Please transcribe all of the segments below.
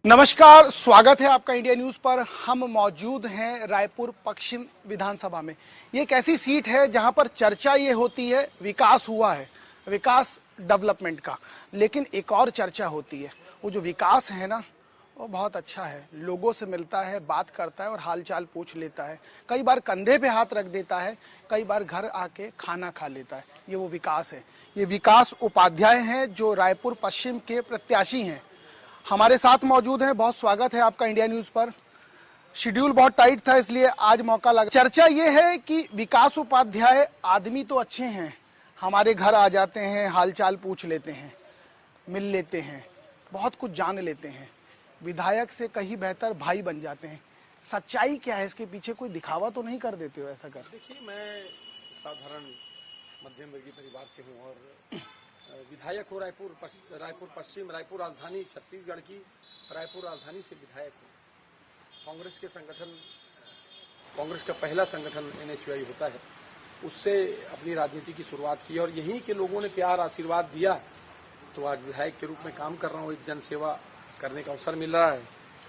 नमस्कार, स्वागत है आपका इंडिया न्यूज पर। हम मौजूद हैं रायपुर पश्चिम विधानसभा में। ये एक ऐसी सीट है जहां पर चर्चा ये होती है विकास हुआ है, विकास डेवलपमेंट का, लेकिन एक और चर्चा होती है, वो जो विकास है ना वो बहुत अच्छा है, लोगों से मिलता है, बात करता है और हालचाल पूछ लेता है, कई बार कंधे पे हाथ रख देता है, कई बार घर आके खाना खा लेता है। ये वो विकास है। ये विकास उपाध्याय हैं जो रायपुर पश्चिम के प्रत्याशी हैं, हमारे साथ मौजूद हैं। बहुत स्वागत है आपका इंडिया न्यूज पर। शेड्यूल बहुत टाइट था इसलिए आज मौका लगा। चर्चा ये है कि विकास उपाध्याय आदमी तो अच्छे हैं, हमारे घर आ जाते हैं, हालचाल पूछ लेते हैं, मिल लेते हैं, बहुत कुछ जान लेते हैं, विधायक से कहीं बेहतर भाई बन जाते हैं। सच्चाई क्या है इसके पीछे? कोई दिखावा तो नहीं कर देते हो ऐसा कर? देखिए, मैं साधारण मध्यम वर्गीय परिवार से हूँ और विधायक हूँ रायपुर पश्चिम, रायपुर राजधानी छत्तीसगढ़ की रायपुर राजधानी से विधायक हूँ। कांग्रेस का पहला संगठन NSUI होता है, उससे अपनी राजनीति की शुरुआत की और यहीं के लोगों ने प्यार आशीर्वाद दिया तो आज विधायक के रूप में काम कर रहा हूँ। एक जन सेवा करने का अवसर मिल रहा है,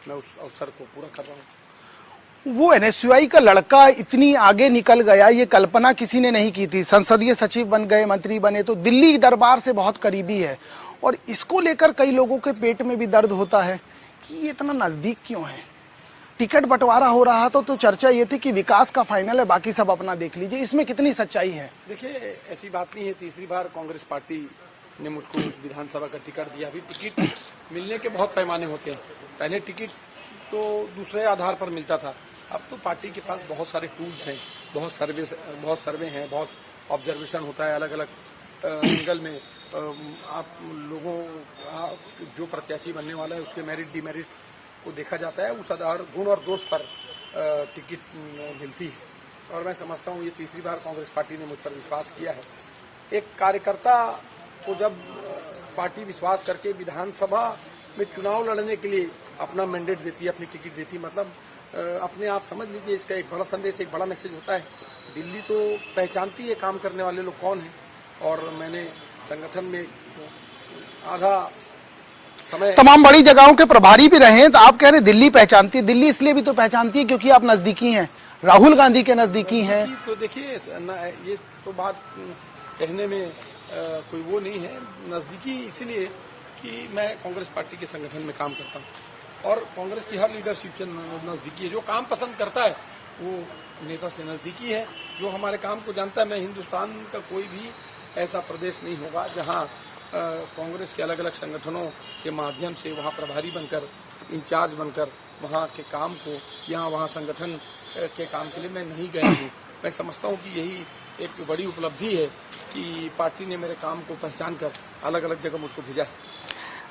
मैं उस अवसर को पूरा कर रहा हूँ। वो NSUI का लड़का इतनी आगे निकल गया, ये कल्पना किसी ने नहीं की थी। संसदीय सचिव बन गए, मंत्री बने, तो दिल्ली दरबार से बहुत करीबी है और इसको लेकर कई लोगों के पेट में भी दर्द होता है कि ये इतना नजदीक क्यों है। टिकट बंटवारा हो रहा था तो चर्चा ये थी कि विकास का फाइनल है, बाकी सब अपना देख लीजिए। इसमें कितनी सच्चाई है? देखिए, ऐसी बात नहीं है। तीसरी बार कांग्रेस पार्टी ने मुझको विधानसभा का टिकट दिया। अभी टिकट मिलने के बहुत पैमाने होते हैं। पहले टिकट तो दूसरे आधार पर मिलता था, अब तो पार्टी के पास बहुत सारे टूल्स हैं, बहुत सर्वे हैं, बहुत ऑब्जर्वेशन होता है अलग अलग एंगल में। आप लोगों जो प्रत्याशी बनने वाला है उसके मेरिट डिमेरिट को देखा जाता है, उस आधार गुण और दोष पर टिकट मिलती है और मैं समझता हूँ ये तीसरी बार कांग्रेस पार्टी ने मुझ पर विश्वास किया है। एक कार्यकर्ता को जब पार्टी विश्वास करके विधानसभा में चुनाव लड़ने के लिए अपना मैंडेट देती है, अपनी टिकट देती है, मतलब अपने आप समझ लीजिए इसका एक बड़ा संदेश, एक बड़ा मैसेज होता है। दिल्ली तो पहचानती है काम करने वाले लोग कौन हैं और मैंने संगठन में आधा समय तमाम बड़ी जगहों के प्रभारी भी रहे हैं, तो आप कह रहे दिल्ली पहचानती है। दिल्ली इसलिए भी तो पहचानती है क्योंकि आप नजदीकी हैं, राहुल गांधी के नजदीकी हैं। तो देखिए, ये तो बात कहने में कोई वो नहीं है। नजदीकी इसलिए कि मैं कांग्रेस पार्टी के संगठन में काम करता हूँ और कांग्रेस की हर लीडरशिप से नजदीकी है। जो काम पसंद करता है वो नेता से नजदीकी है, जो हमारे काम को जानता है। मैं हिंदुस्तान का कोई भी ऐसा प्रदेश नहीं होगा जहां कांग्रेस के अलग अलग संगठनों के माध्यम से वहां प्रभारी बनकर, इंचार्ज बनकर वहां के काम को, यहाँ वहां संगठन के काम के लिए मैं नहीं गया हूँ। मैं समझता हूँ कि यही एक बड़ी उपलब्धि है कि पार्टी ने मेरे काम को पहचान कर अलग अलग जगह मुझको भेजा है।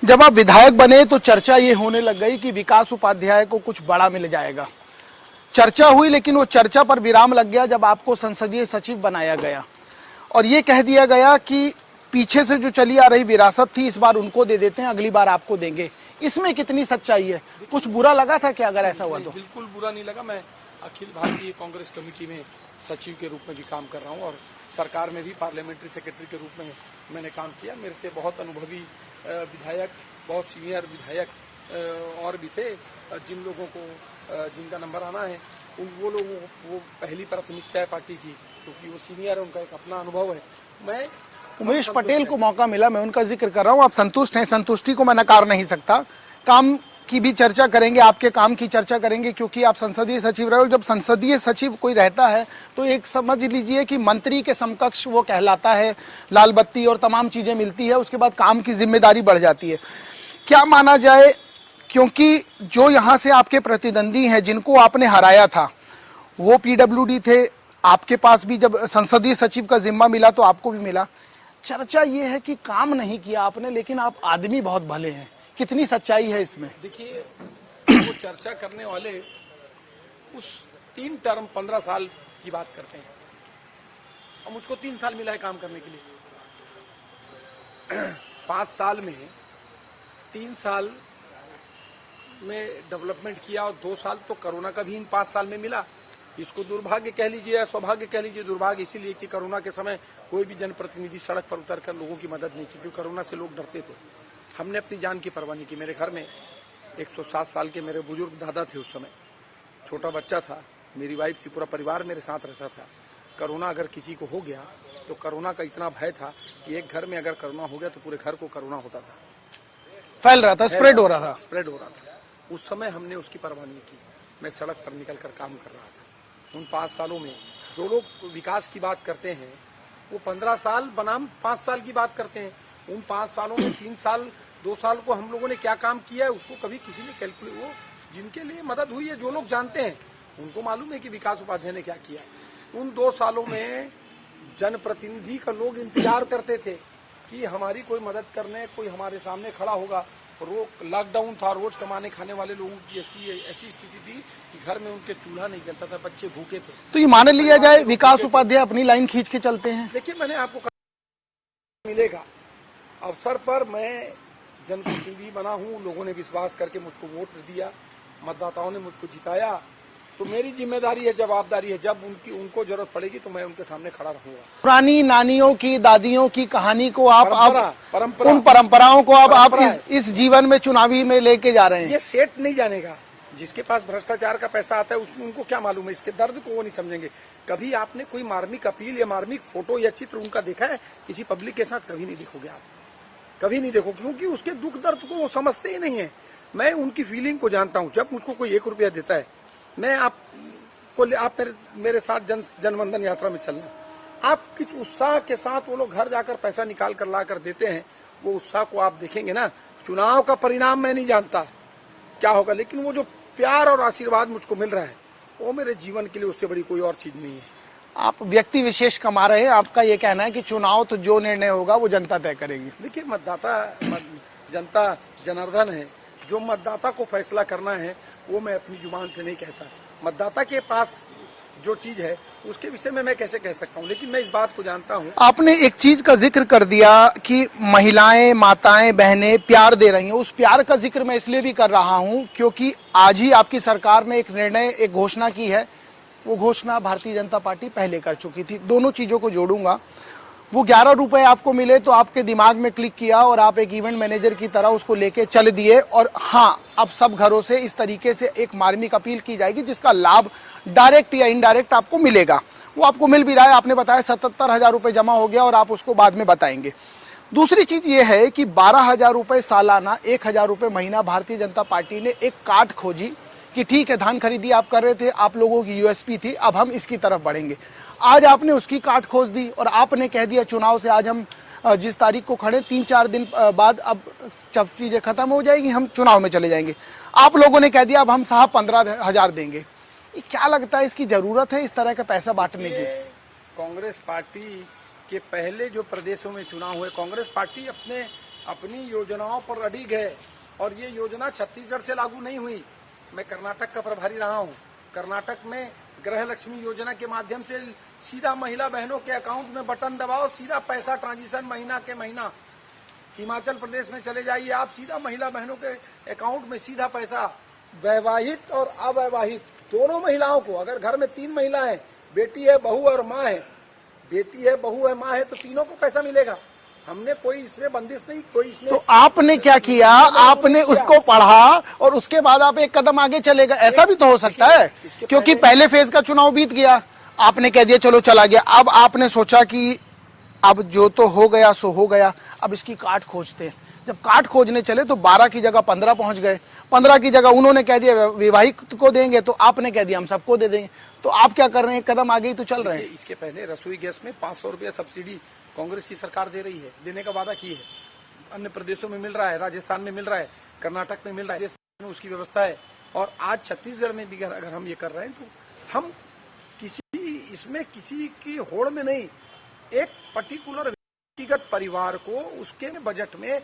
जब आप विधायक बने तो चर्चा ये होने लग गई कि विकास उपाध्याय को कुछ बड़ा मिल जाएगा। चर्चा हुई, लेकिन वो चर्चा पर विराम लग गया जब आपको संसदीय सचिव बनाया गया और ये कह दिया गया कि पीछे से जो चली आ रही विरासत थी इस बार उनको दे देते हैं, अगली बार आपको देंगे। इसमें कितनी सच्चाई है? कुछ बुरा लगा था क्या अगर ऐसा हुआ तो? बिल्कुल बुरा नहीं लगा। मैं अखिल भारतीय कांग्रेस कमेटी में सचिव के रूप में भी काम कर रहा हूँ और सरकार में भी पार्लियामेंट्री सेक्रेटरी के रूप में मैंने काम किया। मेरे से बहुत अनुभवी विधायक, बहुत सीनियर विधायक और भी थे, जिन लोगों को जिनका नंबर आना है वो लोगों वो पहली प्राथमिकता है पार्टी की, क्योंकि वो सीनियर है, उनका एक अपना अनुभव है। मैं उमेश पटेल को मौका मिला, मैं उनका जिक्र कर रहा हूँ। आप संतुष्ट हैं? संतुष्टि को मैं नकार नहीं सकता। काम की भी चर्चा करेंगे, आपके काम की चर्चा करेंगे, क्योंकि आप संसदीय सचिव रहे हो। जब संसदीय सचिव कोई रहता है तो एक समझ लीजिए कि मंत्री के समकक्ष वो कहलाता है, लाल बत्ती और तमाम चीजें मिलती है, उसके बाद काम की जिम्मेदारी बढ़ जाती है। क्या माना जाए, क्योंकि जो यहाँ से आपके प्रतिद्वंदी हैं जिनको आपने हराया था वो PWD थे, आपके पास भी जब संसदीय सचिव का जिम्मा मिला तो आपको भी मिला। चर्चा ये है कि काम नहीं किया आपने, लेकिन आप आदमी बहुत भले हैं। कितनी सच्चाई है इसमें? देखिए, वो चर्चा करने वाले उस 3 टर्म 15 साल की बात करते हैं और मुझको 3 साल मिला है काम करने के लिए। 5 साल में 3 साल में डेवलपमेंट किया और 2 साल तो कोरोना का भी इन 5 साल में मिला। इसको दुर्भाग्य कह लीजिए या सौभाग्य कह लीजिए। दुर्भाग्य इसीलिए कि कोरोना के समय कोई भी जनप्रतिनिधि सड़क पर उतरकर लोगों की मदद नहीं की, क्योंकि कोरोना से लोग डरते थे। हमने अपनी जान की परवाह नहीं की। मेरे घर में 107 साल के मेरे बुजुर्ग दादा थे उस समय, छोटा बच्चा था, मेरी वाइफ थी, पूरा परिवार मेरे साथ रहता था। कोरोना अगर किसी को हो गया तो कोरोना का इतना भय था कि एक घर में अगर कोरोना हो गया तो पूरे घर को कोरोना होता था, फैल रहा था, स्प्रेड हो रहा था। उस समय हमने उसकी परवाह नहीं की। मैं सड़क पर निकलकर काम कर रहा था। उन 5 सालों में जो लोग विकास की बात करते हैं वो 15 साल बनाम 5 साल की बात करते हैं। उन 5 सालों में 3 साल 2 साल को हम लोगों ने क्या काम किया है उसको कभी किसी ने कैलकुलेट, वो जिनके लिए मदद हुई है, जो लोग जानते हैं उनको मालूम है कि विकास उपाध्याय ने क्या किया। उन 2 सालों में जनप्रतिनिधि का लोग इंतजार करते थे कि हमारी कोई मदद करने कोई हमारे सामने खड़ा होगा। लॉकडाउन था, रोज कमाने खाने वाले लोगों की ऐसी स्थिति थी कि घर में उनके चूल्हा नहीं जलता था, बच्चे भूखे थे। तो ये मान लिया जाए विकास उपाध्याय अपनी लाइन खींच के चलते हैं। देखिए, मैंने आपको कहा मिलेगा अवसर पर मैं जनप्रतिनिधि बना हूँ, लोगों ने विश्वास करके मुझको वोट दिया, मतदाताओं ने मुझको जिताया, तो मेरी जिम्मेदारी है, जवाबदारी है, जब उनको जरूरत पड़ेगी तो मैं उनके सामने खड़ा रहूंगा। पुरानी नानियों की दादियों की कहानी को आप परंपरा उन परंपराओं को आप इस जीवन में चुनावी में लेके जा रहे हैं। ये सेठ नहीं जानेगा, जिसके पास भ्रष्टाचार का पैसा आता है उनको क्या मालूम है, इसके दर्द को वो नहीं समझेंगे। कभी आपने कोई मार्मिक अपील या मार्मिक फोटो या चित्र उनका देखा है किसी पब्लिक के साथ? कभी नहीं देखोगे आप, कभी नहीं देखो, क्योंकि उसके दुख दर्द को वो समझते ही नहीं है। मैं उनकी फीलिंग को जानता हूँ। जब मुझको कोई 1 रुपया देता है, मैं आप मेरे साथ जनमंदन यात्रा में चलना, आप किस उत्साह के साथ वो लोग घर जाकर पैसा निकाल कर ला कर देते हैं, वो उत्साह को आप देखेंगे ना। चुनाव का परिणाम मैं नहीं जानता क्या होगा, लेकिन वो जो प्यार और आशीर्वाद मुझको मिल रहा है वो मेरे जीवन के लिए उससे बड़ी कोई और चीज नहीं है। आप व्यक्ति विशेष कमा रहे हैं, आपका ये कहना है कि चुनाव तो जो निर्णय होगा वो जनता तय करेगी। देखिए, जनता जनार्दन है, जो मतदाता को फैसला करना है वो मैं अपनी जुबान से नहीं कहता। मतदाता के पास जो चीज है उसके विषय में मैं कैसे कह सकता हूँ, लेकिन मैं इस बात को जानता हूँ। आपने एक चीज का जिक्र कर दिया कि महिलाएं, माताएं, बहनें प्यार दे रही हैं। उस प्यार का जिक्र मैं इसलिए भी कर रहा हूं क्योंकि आज ही आपकी सरकार ने एक निर्णय, एक घोषणा की है। वो घोषणा भारतीय जनता पार्टी पहले कर चुकी थी। दोनों चीजों को जोड़ूंगा। वो 11 रुपए आपको मिले तो आपके दिमाग में क्लिक किया और आप एक इवेंट मैनेजर की तरह उसको लेके चल दिए। और हाँ, अब सब घरों से इस तरीके से एक मार्मिक अपील की जाएगी जिसका लाभ डायरेक्ट या इनडायरेक्ट आपको मिलेगा। वो आपको मिल भी रहा है। आपने बताया 77,000 रुपए जमा हो गया और आप उसको बाद में बताएंगे। दूसरी चीज ये है कि 12,000 रुपए सालाना, 1,000 रुपए महीना भारतीय जनता पार्टी ने एक काट खोजी कि ठीक है, धान खरीदी आप कर रहे थे, आप लोगों की यूएसपी थी, अब हम इसकी तरफ बढ़ेंगे। आज आपने उसकी काट खोज दी और आपने कह दिया चुनाव से आज हम जिस तारीख को खड़े 3-4 दिन बाद अब जब चीजें खत्म हो जाएगी हम चुनाव में चले जाएंगे। आप लोगों ने कह दिया अब हम साहब 15,000 देंगे। ये क्या लगता है, इसकी जरूरत है इस तरह का पैसा बांटने की? कांग्रेस पार्टी के पहले जो प्रदेशों में चुनाव हुए, कांग्रेस पार्टी अपनी योजनाओं पर अडिग है और ये योजना छत्तीसगढ़ से लागू नहीं हुई। मैं कर्नाटक का प्रभारी रहा हूँ। कर्नाटक में गृह लक्ष्मी योजना के माध्यम से सीधा महिला बहनों के अकाउंट में बटन दबाओ, सीधा पैसा ट्रांजिशन महीना के महीना। हिमाचल प्रदेश में चले जाइए आप, सीधा महिला बहनों के अकाउंट में सीधा पैसा। वैवाहित और अवैवाहित दोनों महिलाओं को, अगर घर में 3 महिलाएं, बेटी है, बहू और माँ है, बेटी है, बहू है, माँ है, तो तीनों को पैसा मिलेगा। हमने कोई इसमें बंदिश नहीं, कोई इसमें। तो आपने क्या किया? आपने उसको पढ़ा और उसके बाद आप एक कदम आगे चले गए। ऐसा भी तो हो सकता है, क्योंकि पहले फेज का चुनाव बीत गया, आपने कह दिया चलो चला गया। अब आपने सोचा कि अब जो तो हो गया सो हो गया, अब इसकी काट खोजते हैं। जब काट खोजने चले तो 12 की जगह 15 पहुंच गए। 15 की जगह उन्होंने कह दिया विवाहित को देंगे, तो आपने कह दिया हम सबको दे देंगे। तो आप क्या कर रहे हैं? एक कदम आगे ही तो चल रहे हैं। इसके पहले रसोई गैस में 500 रुपया सब्सिडी कांग्रेस की सरकार दे रही है, देने का वादा की है। अन्य प्रदेशों में मिल रहा है, राजस्थान में मिल रहा है, कर्नाटक में मिल रहा है, में उसकी व्यवस्था है। और आज छत्तीसगढ़ में भी अगर हम ये कर रहे हैं तो हम किसी की होड़ में नहीं, एक पर्टिकुलर व्यक्तिगत परिवार को उसके बजट में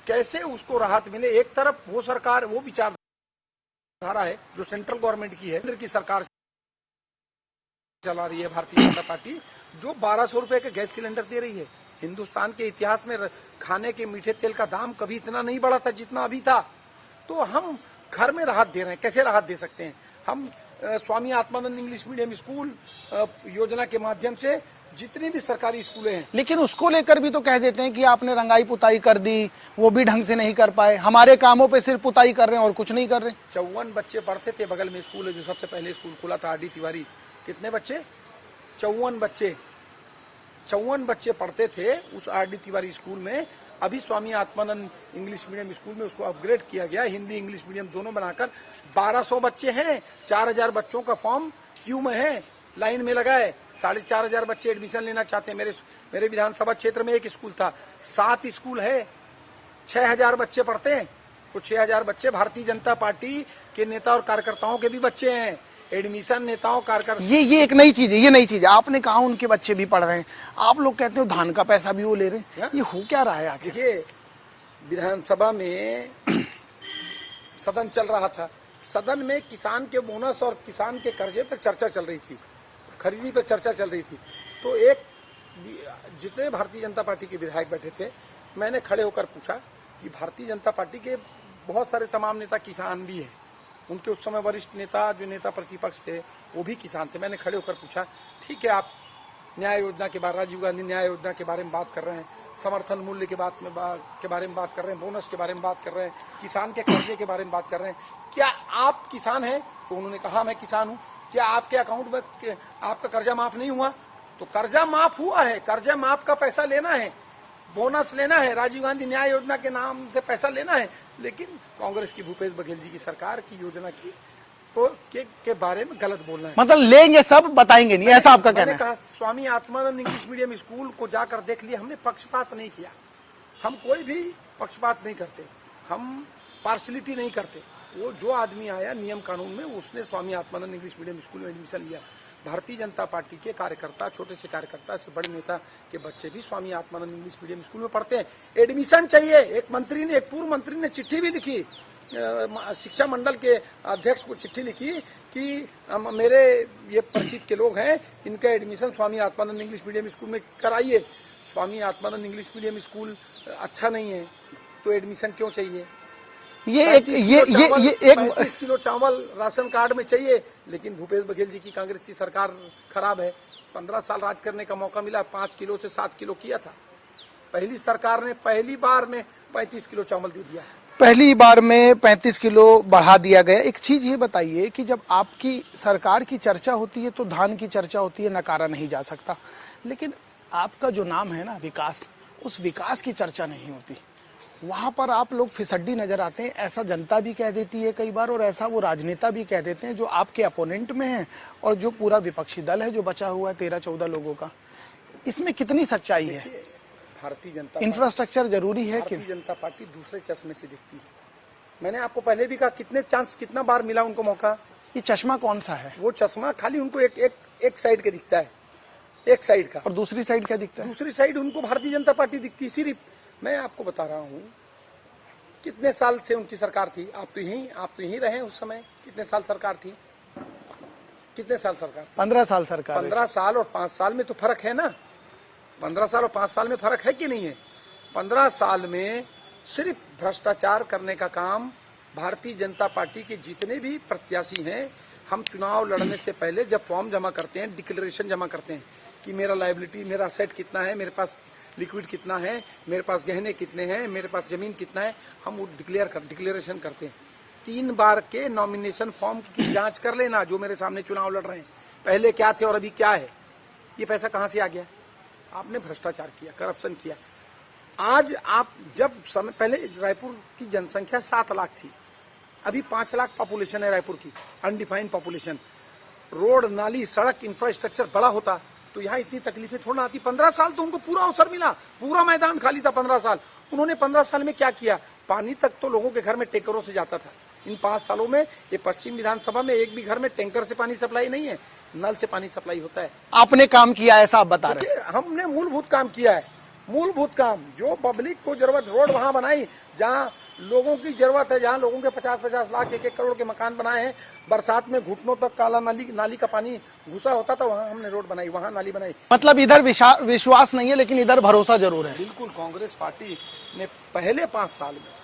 कैसे उसको राहत मिले। एक तरफ वो सरकार, वो विचारधारा है जो सेंट्रल गवर्नमेंट की है, केंद्र की सरकार चला रही है भारतीय जनता पार्टी, जो 1200 रुपए के गैस सिलेंडर दे रही है। हिंदुस्तान के इतिहास में खाने के मीठे तेल का दाम कभी इतना नहीं बढ़ा था जितना अभी था। तो हम घर में राहत दे रहे हैं। कैसे राहत दे सकते हैं? हम Swami Atmanand English medium school योजना के माध्यम से जितनी भी सरकारी स्कूलें हैं, लेकिन उसको लेकर भी तो कह देते हैं कि आपने रंगाई पुताई कर दी, वो भी ढंग से नहीं कर पाए, हमारे कामों पे सिर्फ पुताई कर रहे हैं और कुछ नहीं कर रहे। 54 बच्चे पढ़ते थे। बगल में स्कूल है जो सबसे पहले स्कूल खुला था, आरडी तिवारी। कितने बच्चे? 54 बच्चे पढ़ते थे उस आरडी तिवारी स्कूल में। अभी Swami Atmanand English medium school में उसको अपग्रेड किया गया, हिंदी इंग्लिश मीडियम दोनों बनाकर 1200 बच्चे हैं। 4000 बच्चों का फॉर्म क्यू में है, लाइन में लगा है। 4500 बच्चे एडमिशन लेना चाहते हैं। मेरे विधानसभा क्षेत्र में एक स्कूल था, 7 स्कूल है, 6000 बच्चे पढ़ते हैं। तो 6000 बच्चे भारतीय जनता पार्टी के नेता और कार्यकर्ताओं के भी बच्चे हैं। एडमिशन नेताओं कार्यकर्ता, ये एक नई चीज है, ये नई चीज है। आपने कहा उनके बच्चे भी पढ़ रहे हैं, आप लोग कहते हो धान का पैसा भी वो ले रहे हैं, ये हो क्या रहा है आखिर? देखिए, विधानसभा में सदन चल रहा था। सदन में किसान के बोनस और किसान के कर्जे पर चर्चा चल रही थी, खरीदी पर चर्चा चल रही थी। तो एक जितने भारतीय जनता पार्टी के विधायक बैठे थे, मैंने खड़े होकर पूछा कि भारतीय जनता पार्टी के बहुत सारे तमाम नेता किसान भी हैं। उनके उस समय वरिष्ठ नेता जो नेता प्रतिपक्ष थे वो भी किसान थे। मैंने खड़े होकर पूछा, ठीक है, आप न्याय योजना के बारे, राजीव गांधी न्याय योजना के बारे में बात कर रहे हैं, समर्थन मूल्य के बारे में बात कर रहे हैं, बोनस के बारे में बात कर रहे हैं, किसान के कर्जे के बारे में बात कर रहे हैं, क्या आप किसान हैं? तो उन्होंने कहा मैं किसान हूँ। क्या आपके अकाउंट में आपका कर्जा माफ नहीं हुआ? तो कर्जा माफ हुआ है, कर्जा माफ का पैसा लेना है, बोनस लेना है, राजीव गांधी न्याय योजना के नाम से पैसा लेना है। लेकिन कांग्रेस की भूपेश बघेल जी की सरकार की योजना की के बारे में गलत बोलना है। मतलब लेंगे सब, बताएंगे नहीं, ऐसा आपका कहना है? मैंने कहा Swami Atmanand English medium school को जाकर देख लिया, हमने पक्षपात नहीं किया। हम कोई भी पक्षपात नहीं करते, हम पार्शलिटी नहीं करते। वो जो आदमी आया नियम कानून में, उसने Swami Atmanand English medium school में एडमिशन लिया। भारतीय जनता पार्टी के कार्यकर्ता, छोटे से कार्यकर्ता से बड़े नेता के बच्चे भी Swami Atmanand English medium school में पढ़ते हैं। एडमिशन चाहिए। एक पूर्व मंत्री ने चिट्ठी भी लिखी, शिक्षा मंडल के अध्यक्ष को चिट्ठी लिखी कि मेरे ये परिचित के लोग हैं, इनका admission Swami Atmanand English medium school में कराइए। Swami Atmanand English medium school अच्छा नहीं है तो एडमिशन क्यों चाहिए? ये एक 35 किलो चावल राशन कार्ड में चाहिए। लेकिन भूपेश बघेल जी की कांग्रेस की सरकार खराब है। 15 साल राज करने का मौका मिला, 5 किलो से 7 किलो किया था। पहली सरकार ने पहली बार में 35 किलो चावल दे दिया। पहली बार में 35 किलो बढ़ा दिया गया। एक चीज ये बताइए कि जब आपकी सरकार की चर्चा होती है तो धान की चर्चा होती है, नकारा नहीं जा सकता। लेकिन आपका जो नाम है ना विकास, उस विकास की चर्चा नहीं होती। वहां पर आप लोग फिसड्डी नजर आते हैं। ऐसा जनता भी कह देती है कई बार, और ऐसा वो राजनेता भी कह देते हैं जो आपके अपोनेंट में है और जो पूरा विपक्षी दल है जो बचा हुआ है 13-14 लोगों का। इसमें कितनी सच्चाई है? भारतीय जनता इंफ्रास्ट्रक्चर जरूरी है कि? भारतीय जनता पार्टी दूसरे चश्मे से देखती है। मैंने आपको पहले भी कहा, कितना बार मिला उनको मौका। ये चश्मा कौन सा है? वो चश्मा खाली उनको एक साइड का दिखता है, एक साइड का। और दूसरी साइड क्या दिखता है? दूसरी साइड उनको भारतीय जनता पार्टी दिखती है सिर्फ। मैं आपको बता रहा हूँ कितने साल से उनकी सरकार थी। आप तो यहीं रहे उस समय। कितने साल सरकार थी? कितने साल सरकार? 15 साल सरकार। 15 साल और 5 साल में तो फर्क है ना। 15 साल और 5 साल में फर्क है कि नहीं है? 15 साल में सिर्फ भ्रष्टाचार करने का काम भारतीय जनता पार्टी के जितने भी प्रत्याशी हैं, हम चुनाव लड़ने से पहले जब फॉर्म जमा करते हैं, डिक्लेरेशन जमा करते हैं कि मेरा लायबिलिटी, मेरा असेट कितना है, मेरे पास लिक्विड कितना है, मेरे पास गहने कितने हैं, मेरे पास जमीन कितना है, हम वो डिक्लेरेशन करते हैं। 3 बार के नॉमिनेशन फॉर्म की जांच कर लेना, जो मेरे सामने चुनाव लड़ रहे हैं, पहले क्या थे और अभी क्या है। ये पैसा कहां से आ गया? आपने भ्रष्टाचार किया, करप्शन किया। आज आप जब समय पहले रायपुर की जनसंख्या 7 लाख थी, अभी 5 लाख पॉपुलेशन है रायपुर की, अनडिफाइंड पॉपुलेशन। रोड, नाली, सड़क, इंफ्रास्ट्रक्चर बड़ा होता तो यहाँ इतनी तकलीफें थोड़ा आती। 15 साल तो उनको पूरा अवसर मिला, पूरा मैदान खाली था 15 साल। उन्होंने 15 साल में क्या किया? पानी तक तो लोगों के घर में टैंकरों से जाता था। इन 5 सालों में ये पश्चिम विधानसभा में एक भी घर में टैंकर से पानी सप्लाई नहीं है, नल से पानी सप्लाई होता है। आपने काम किया ऐसा आप बता रहे हैं? हमने मूलभूत काम किया है, मूलभूत काम। जो पब्लिक को जरूरत, रोड वहां बनाई जहां लोगों की जरूरत है, जहां लोगों के 50-50 लाख 1-1 करोड़ के मकान बनाए हैं। बरसात में घुटनों तक काला नाली का पानी घुसा होता था, वहां हमने रोड बनाई, वहां नाली बनाई। मतलब इधर विश्वास नहीं है लेकिन इधर भरोसा जरूर है। बिल्कुल। कांग्रेस पार्टी ने पहले 5 साल में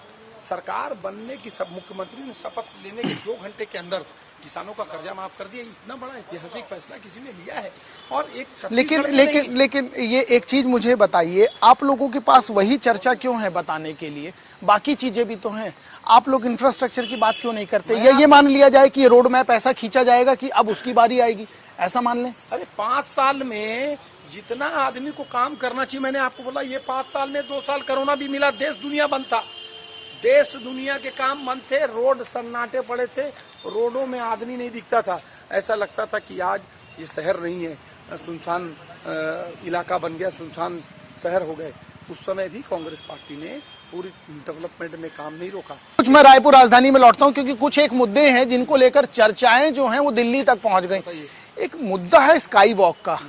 सरकार बनने की, सब मुख्यमंत्री ने शपथ लेने के 2 घंटे के अंदर किसानों का कर्जा माफ कर दिया। इतना बड़ा ऐतिहासिक फैसला किसी ने लिया है। और एक लेकिन ये एक चीज मुझे बताइए, आप लोगों के पास वही चर्चा क्यों है बताने के लिए? बाकी चीजें भी तो हैं। आप लोग इंफ्रास्ट्रक्चर की बात क्यों नहीं करते? या ये मान लिया जाए कि ये रोड मैप ऐसा खींचा जाएगा कि अब उसकी बारी आएगी, ऐसा मान लें? अरे 5 साल में जितना आदमी को काम करना चाहिए, मैंने आपको बोला, ये 5 साल में 2 साल कोरोना भी मिला, देश दुनिया बनता, देश दुनिया के काम बंद थे, रोड सन्नाटे पड़े थे, रोडों में आदमी नहीं दिखता था, ऐसा लगता था कि आज ये शहर नहीं है, सुनसान इलाका बन गया, सुनसान शहर हो गए। उस समय भी कांग्रेस पार्टी ने पूरी डेवलपमेंट में काम नहीं रोका। कुछ मैं रायपुर राजधानी में लौटता हूं, क्योंकि कुछ एक मुद्दे हैं जिनको लेकर चर्चाएं जो हैं वो दिल्ली तक पहुंच गई। एक मुद्दा है स्काई वॉक का।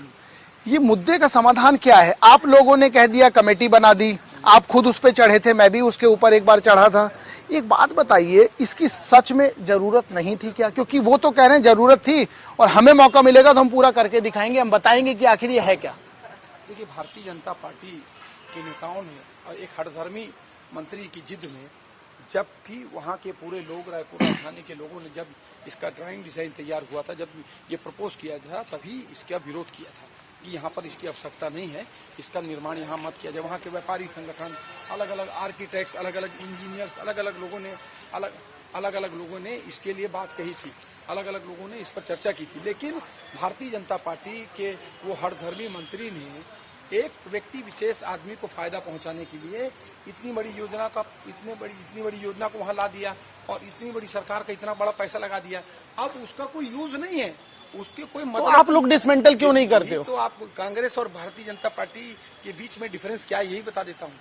ये मुद्दे का समाधान क्या है? आप लोगों ने कह दिया कमेटी बना दी, आप खुद उस पर चढ़े थे, मैं भी उसके ऊपर एक बार चढ़ा था। एक बात बताइए, इसकी सच में जरूरत नहीं थी क्या? क्योंकि वो तो कह रहे हैं जरूरत थी और हमें मौका मिलेगा तो हम पूरा करके दिखाएंगे, हम बताएंगे कि आखिर ये है क्या। देखिए, भारतीय जनता पार्टी के नेताओं ने और एक हठधर्मी मंत्री की जिद में, जब भी वहाँ के पूरे लोग, रायपुर राजधानी के लोगों ने जब इसका ड्राइंग डिजाइन तैयार हुआ था, जब ये प्रपोज किया था, तभी इसका विरोध किया था कि यहाँ पर इसकी आवश्यकता नहीं है, इसका निर्माण यहाँ मत किया जाए। वहाँ के व्यापारी संगठन, अलग अलग आर्किटेक्ट्स, अलग अलग इंजीनियर्स, अलग अलग लोगों ने इसके लिए बात कही थी, अलग अलग लोगों ने इस पर चर्चा की थी। लेकिन भारतीय जनता पार्टी के वो हठधर्मी मंत्री ने एक व्यक्ति विशेष आदमी को फायदा पहुंचाने के लिए इतनी बड़ी योजना को वहां ला दिया और इतनी बड़ी सरकार का इतना बड़ा पैसा लगा दिया। अब उसका कोई यूज नहीं है, उसके कोई मतलब। तो आप लोग डिसमेंटल क्यों नहीं करते हो? तो आप कांग्रेस और भारतीय जनता पार्टी के बीच में डिफरेंस क्या है, यही बता देता हूँ।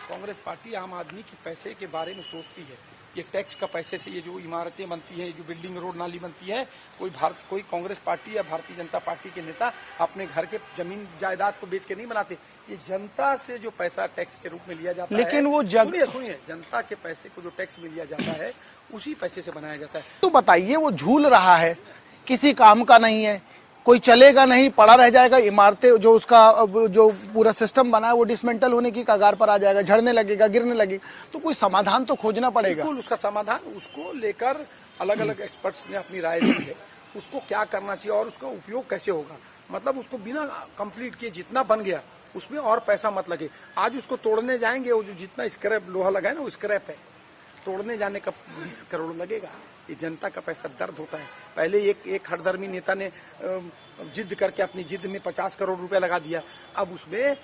कांग्रेस पार्टी आम आदमी के पैसे के बारे में सोचती है। ये टैक्स का पैसे से ये जो इमारतें बनती हैं, जो बिल्डिंग, रोड, नाली बनती है, कोई कांग्रेस पार्टी या भारतीय जनता पार्टी के नेता अपने घर के जमीन जायदाद को बेच के नहीं बनाते। ये जनता से जो पैसा टैक्स के रूप में लिया जाता है, लेकिन वो सुनिए, जनता के पैसे को जो टैक्स में लिया जाता है, उसी पैसे से बनाया जाता है। तो बताइए, वो झूल रहा है, किसी काम का नहीं है, कोई चलेगा नहीं, पड़ा रह जाएगा। इमारतें जो उसका जो पूरा सिस्टम बना है वो डिसमेंटल होने की कगार पर आ जाएगा, झड़ने लगेगा, गिरने लगेगा। तो कोई समाधान तो खोजना पड़ेगा। बिल्कुल, उसका समाधान, उसको लेकर अलग अलग एक्सपर्ट्स ने अपनी राय दी है, उसको क्या करना चाहिए और उसका उपयोग कैसे होगा। मतलब उसको बिना कंप्लीट किए जितना बन गया उसमें और पैसा मत लगे। आज उसको तोड़ने जाएंगे, वो जो जितना स्क्रैप लोहा लगा है ना, वो स्क्रैप है, तोड़ने जाने का 20 करोड़ लगेगा। ये जनता का पैसा दर्द होता है। पहले एक हठधर्मी नेता ने जिद करके अपनी जिद में 50 करोड़ रुपया लगा दिया, अब उसमें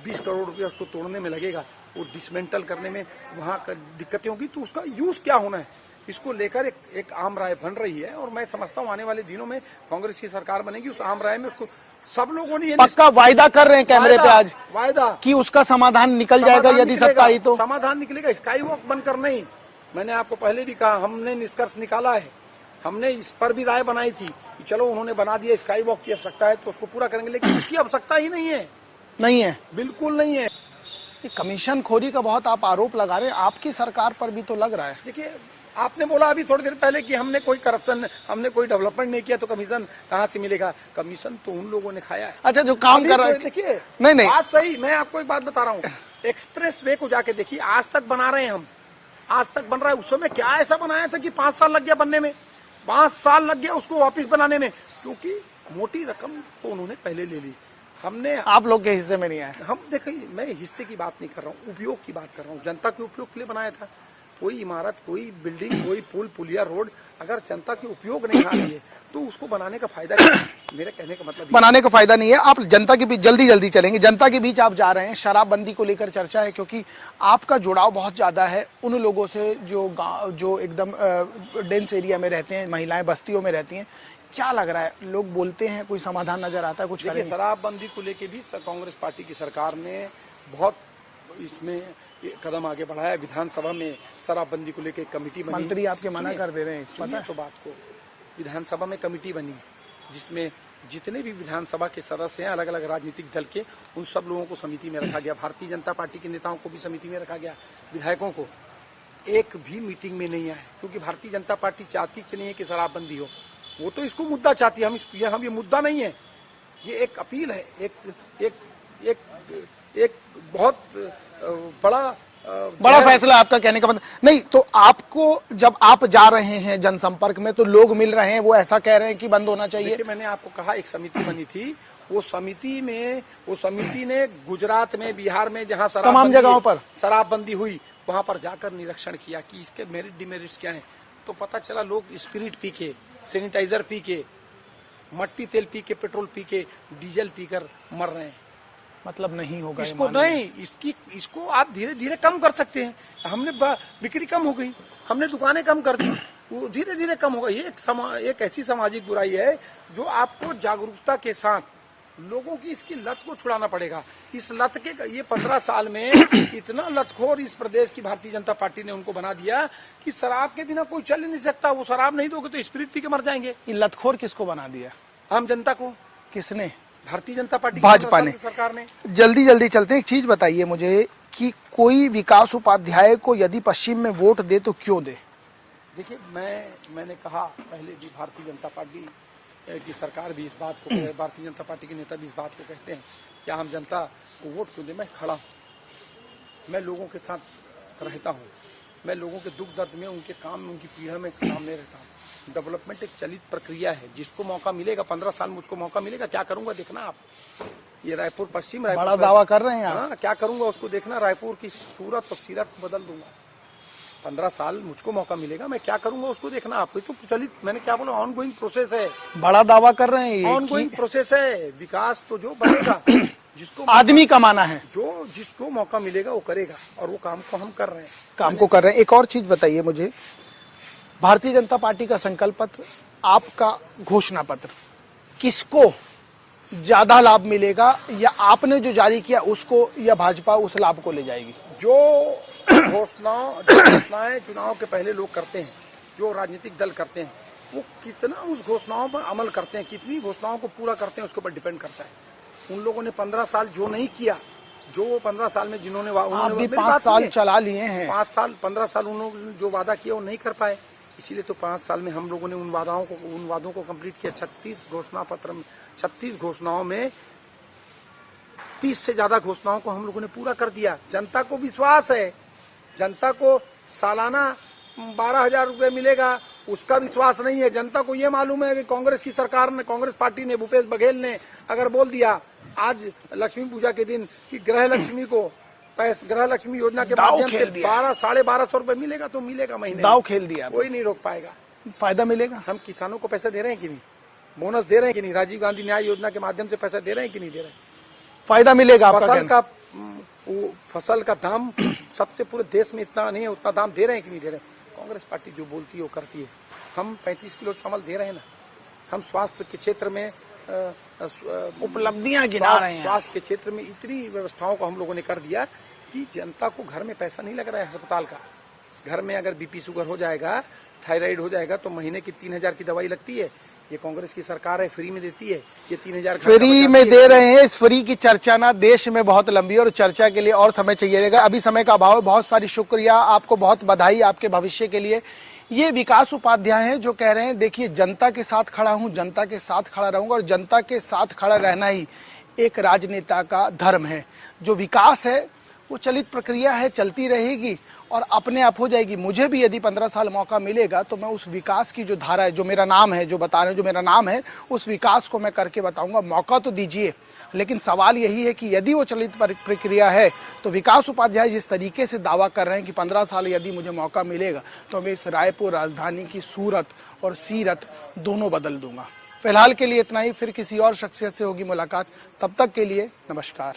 20 करोड़ रुपया उसको तोड़ने में लगेगा, वो डिसमेंटल करने में वहाँ दिक्कतें होगी। तो उसका यूज क्या होना है, इसको लेकर एक आम राय बन रही है। और मैं समझता हूँ आने वाले दिनों में कांग्रेस की सरकार बनेगी, उस आम राय में उसको सब लोगों ने पक्का वायदा कर रहे हैं कैमरे पे आज, वायदा कि उसका समाधान निकल जाएगा यदि सत्ता आई तो। समाधान निकलेगा, स्काई वॉक बनकर नहीं। मैंने आपको पहले भी कहा, हमने निष्कर्ष निकाला है, हमने इस पर भी राय बनाई थी कि चलो उन्होंने बना दिया, स्काई वॉक की आवश्यकता है तो उसको पूरा करेंगे, लेकिन उसकी आवश्यकता ही नहीं है, बिल्कुल नहीं है। कमीशन खोरी का बहुत आप आरोप लगा रहे हैं, आपकी सरकार पर भी तो लग रहा है। देखिए, आपने बोला अभी थोड़ी देर पहले कि हमने कोई करप्शन, हमने कोई डेवलपमेंट नहीं किया, तो कमीशन कहाँ से मिलेगा? कमीशन तो उन लोगों ने खाया है। अच्छा, जो काम कर रहा है, देखिए, नहीं बात सही। मैं आपको एक बात बता रहा हूँ, एक्सप्रेस वे को जाके देखिए, आज तक बना रहे हैं हम, आज तक बन रहा है। उस समय क्या ऐसा बनाया था कि 5 साल लग गया बनने में, 5 साल लग गया उसको वापस बनाने में, क्योंकि मोटी रकम तो उन्होंने पहले ले ली। हमने, आप लोग के हिस्से में नहीं आया। हम देखिए, मैं हिस्से की बात नहीं कर रहा हूँ, उपयोग की बात कर रहा हूँ। जनता के उपयोग के लिए बनाया था। कोई इमारत, कोई बिल्डिंग, कोई पुल, पुलिया, रोड अगर जनता के उपयोग नहीं आ रही है तो उसको बनाने का फायदा क्या है? मेरे कहने का मतलब बनाने का फायदा नहीं है। आप जनता के बीच जल्दी चलेंगे, जनता के बीच आप जा रहे हैं। शराबबंदी को लेकर चर्चा है, क्योंकि आपका जुड़ाव बहुत ज्यादा है उन लोगों से जो एकदम डेंस एरिया में रहते हैं, महिलाएं बस्तियों में रहती हैं। क्या लग रहा है, लोग बोलते हैं, कोई समाधान नजर आता है? कुछ देखिए, शराबबंदी को लेकर भी कांग्रेस पार्टी की सरकार ने बहुत इसमें कदम आगे बढ़ाया। विधानसभा में शराबबंदी को लेकर कमेटी बनी। मंत्री आपके मना कर दे रहे हैं, पता है तो बात को। विधानसभा में कमेटी बनी जिसमें जितने भी विधानसभा के सदस्य हैं, अलग अलग राजनीतिक दल के, उन सब लोगों को समिति में रखा गया। भारतीय जनता पार्टी के नेताओं को भी समिति में रखा गया, विधायकों को। एक भी मीटिंग में नहीं आए, क्योंकि भारतीय जनता पार्टी चाहती नहीं है कि शराबबंदी हो। वो तो इसको मुद्दा चाहती है, हम ये मुद्दा नहीं है, ये एक अपील है, एक बहुत बड़ा बड़ा फैसला आपका, कहने का मतलब नहीं। तो आपको जब आप जा रहे हैं जनसंपर्क में तो लोग मिल रहे हैं, वो ऐसा कह रहे हैं कि बंद होना चाहिए। देखिए, मैंने आपको कहा एक समिति बनी थी, वो समिति ने गुजरात में, बिहार में जहां तमाम जगहों पर शराबबंदी हुई, वहां पर जाकर निरीक्षण किया कि इसके मेरिट डिमेरिट्स क्या हैं। तो पता चला लोग स्पिरिट पी के, सैनिटाइजर पी के, मट्टी तेल पी के, पेट्रोल पी के, डीजल पीकर मर रहे हैं। मतलब नहीं होगा इसको नहीं, इसको आप धीरे धीरे कम कर सकते हैं। हमने बिक्री कम हो गई, हमने दुकानें कम कर दी, वो धीरे धीरे कम होगा। ये एक ऐसी सामाजिक बुराई है जो आपको जागरूकता के साथ लोगों की इसकी लत को छुड़ाना पड़ेगा। इस लत के ये 15 साल में इतना लतखोर इस प्रदेश की भारतीय जनता पार्टी ने उनको बना दिया कि शराब के बिना कोई चल ही नहीं सकता। वो शराब नहीं दोगे तो स्पिरिट पी के मर जाएंगे। ये लतखोर किसको बना दिया? आम जनता को। किसने? भारतीय जनता पार्टी, भाजपा ने, सरकार ने। जल्दी जल्दी चलते हैं। एक चीज बताइए मुझे कि कोई विकास उपाध्याय को यदि पश्चिम में वोट दे तो क्यों दे? देखिए, मैंने कहा पहले भी, भारतीय जनता पार्टी की सरकार भी इस बात को, भारतीय जनता पार्टी के नेता भी इस बात को कहते हैं कि आम जनता को वोट क्यों दे। मैं खड़ा हूँ, मैं लोगों के साथ रहता हूँ, मैं लोगों के दुख दर्द में, उनके काम में, उनकी पीड़ा में सामने रहता हूँ। डेवलपमेंट एक चलित प्रक्रिया है, जिसको मौका मिलेगा, 15 साल मुझको मौका मिलेगा, क्या करूंगा देखना आप। ये रायपुर पश्चिम, रायपुर बड़ा दावा कर रहे हैं आप। हाँ, क्या करूंगा उसको देखना। रायपुर की सूरत और सीरत बदल दूंगा। 15 साल मुझको मौका मिलेगा, मैं क्या करूंगा उसको देखना आप। तो चलित, मैंने क्या बोला, ऑन गोइंग प्रोसेस है। बड़ा दावा कर रहे हैं, ऑन गोइंग प्रोसेस है। विकास तो जो बनेगा, जिसको आदमी कमाना है, जो जिसको मौका मिलेगा वो करेगा, और वो काम को हम कर रहे हैं, काम को कर रहे हैं। एक और चीज बताइए मुझे, भारतीय जनता पार्टी का संकल्प पत्र, आपका घोषणा पत्र, किसको ज्यादा लाभ मिलेगा? या आपने जो जारी किया उसको, या भाजपा उस लाभ को ले जाएगी? जो घोषणाएं चुनाव के पहले लोग करते हैं, जो राजनीतिक दल करते हैं, वो कितना उस घोषणाओं पर अमल करते हैं, कितनी घोषणाओं को पूरा करते हैं, उसके ऊपर डिपेंड करता है। उन लोगों ने 15 साल जो नहीं किया, जो 15 साल में जिन्होंने, आप भी 5 साल चला लिए हैं। 5 साल 15 साल उन्होंने जो वादा किया वो नहीं कर पाए। इसीलिए तो 5 साल में हम लोगों ने उन वादों को कंप्लीट किया। 36 घोषणा पत्र में, 36 घोषणाओं में 30 से ज्यादा घोषणाओं को हम लोगों ने पूरा कर दिया। जनता को विश्वास है, जनता को सालाना 12,000 रुपए मिलेगा, उसका विश्वास नहीं है। जनता को ये मालूम है कि कांग्रेस की सरकार ने, कांग्रेस पार्टी ने, भूपेश बघेल ने अगर बोल दिया आज लक्ष्मी पूजा के दिन कि गृह लक्ष्मी को, गृह लक्ष्मी योजना के माध्यम से 12,500 रुपए मिलेगा, तो मिलेगा महीने। दाव खेल दिया, कोई नहीं रोक पाएगा। फायदा मिलेगा। हम किसानों को पैसे दे रहे हैं कि नहीं, बोनस दे रहे हैं कि नहीं, राजीव गांधी न्याय योजना के माध्यम से पैसा दे रहे हैं कि नहीं दे रहे हैं, फायदा मिलेगा। फसल का दाम सबसे पूरे देश में इतना नहीं है, उतना दाम दे रहे हैं कि नहीं दे रहे हैं। कांग्रेस पार्टी जो बोलती है वो करती है। हम 35 किलो चावल दे रहे हैं ना। हम स्वास्थ्य के क्षेत्र में उपलब्धियां गिना रहे हैं। स्वास्थ्य के क्षेत्र में इतनी व्यवस्थाओं को हम लोगों ने कर दिया कि जनता को घर में पैसा नहीं लग रहा है अस्पताल का। घर में अगर बीपी शुगर हो जाएगा, थायराइड हो जाएगा, तो महीने की 3,000 की दवाई लगती है। ये कांग्रेस की सरकार है, फ्री में देती है। ये 3,000 फ्री में दे रहे हैं। इस फ्री की चर्चा ना देश में बहुत लंबी है और चर्चा के लिए और समय चाहिए रहेगा। अभी समय का अभाव है। बहुत सारी शुक्रिया, आपको बहुत बधाई आपके भविष्य के लिए। ये विकास उपाध्याय हैं जो कह रहे हैं, देखिए जनता के साथ खड़ा हूं, जनता के साथ खड़ा रहूंगा, और जनता के साथ खड़ा रहना ही एक राजनेता का धर्म है। जो विकास है वो चलित प्रक्रिया है, चलती रहेगी और अपने आप हो जाएगी। मुझे भी यदि 15 साल मौका मिलेगा तो मैं उस विकास की जो धारा है, जो मेरा नाम है, जो बता रहे हैं, जो मेरा नाम है, उस विकास को मैं करके बताऊंगा। मौका तो दीजिए, लेकिन सवाल यही है कि यदि वो चलित प्रक्रिया है तो विकास उपाध्याय जिस तरीके से दावा कर रहे हैं कि 15 साल यदि मुझे मौका मिलेगा तो मैं इस रायपुर राजधानी की सूरत और सीरत दोनों बदल दूंगा। फिलहाल के लिए इतना ही, फिर किसी और शख्सियत से होगी मुलाकात। तब तक के लिए नमस्कार।